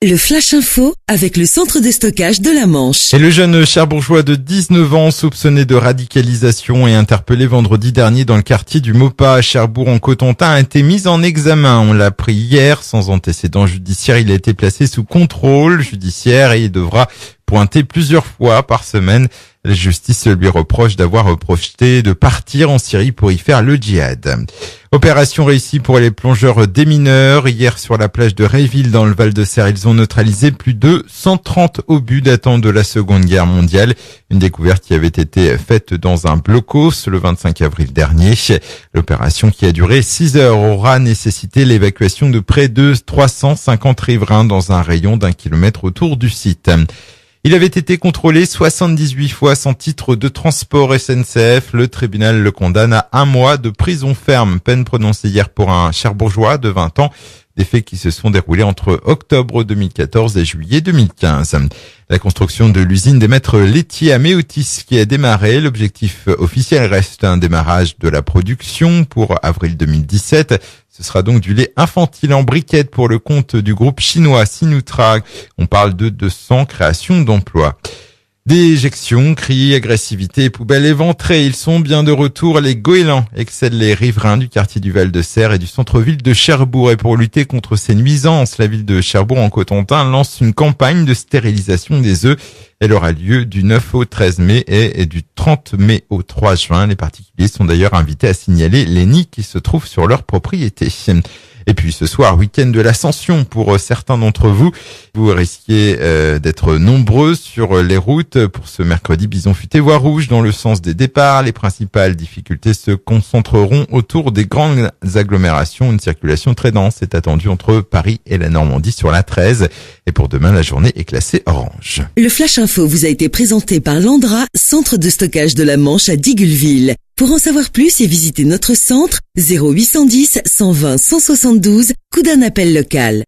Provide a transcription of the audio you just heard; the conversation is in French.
Le Flash Info avec le centre de stockage de la Manche. Et le jeune cherbourgeois de 19 ans soupçonné de radicalisation et interpellé vendredi dernier dans le quartier du Maupas à Cherbourg en Cotentin a été mis en examen. On l'a appris hier, sans antécédent judiciaire. Il a été placé sous contrôle judiciaire et il devra pointer plusieurs fois par semaine. La justice lui reproche d'avoir projeté de partir en Syrie pour y faire le djihad. Opération réussie pour les plongeurs démineurs. Hier, sur la plage de Réville, dans le Val-de-Serre, ils ont neutralisé plus de 130 obus datant de la Seconde Guerre mondiale. Une découverte qui avait été faite dans un blocos le 25 avril dernier. L'opération, qui a duré 6 heures, aura nécessité l'évacuation de près de 350 riverains dans un rayon d'1 kilomètre autour du site. Il avait été contrôlé 78 fois sans titre de transport SNCF. Le tribunal le condamne à 1 mois de prison ferme, peine prononcée hier pour un cherbourgeois de 20 ans. Des faits qui se sont déroulés entre octobre 2014 et juillet 2015. La construction de l'usine des maîtres laitiers à Méotis qui a démarré. L'objectif officiel reste un démarrage de la production pour avril 2017. Ce sera donc du lait infantile en briquette pour le compte du groupe chinois Sinutra. On parle de 200 créations d'emplois. Déjections, cris, agressivité, poubelles éventrées, ils sont bien de retour. Les goélands excellent les riverains du quartier du Val-de-Serre et du centre-ville de Cherbourg. Et pour lutter contre ces nuisances, la ville de Cherbourg en Cotentin lance une campagne de stérilisation des œufs. Elle aura lieu du 9 au 13 mai et du 30 mai au 3 juin. Les particuliers sont d'ailleurs invités à signaler les nids qui se trouvent sur leur propriété. Et puis ce soir, week-end de l'Ascension pour certains d'entre vous. Vous risquez d'être nombreux sur les routes. Pour ce mercredi, bison futé voie rouge dans le sens des départs. Les principales difficultés se concentreront autour des grandes agglomérations. Une circulation très dense est attendue entre Paris et la Normandie sur la 13. Et pour demain, la journée est classée orange. Le Flash Info vous a été présenté par Landra, centre de stockage de la Manche à Digulville. Pour en savoir plus et visiter notre centre, 0810 120 172, coup d'un appel local.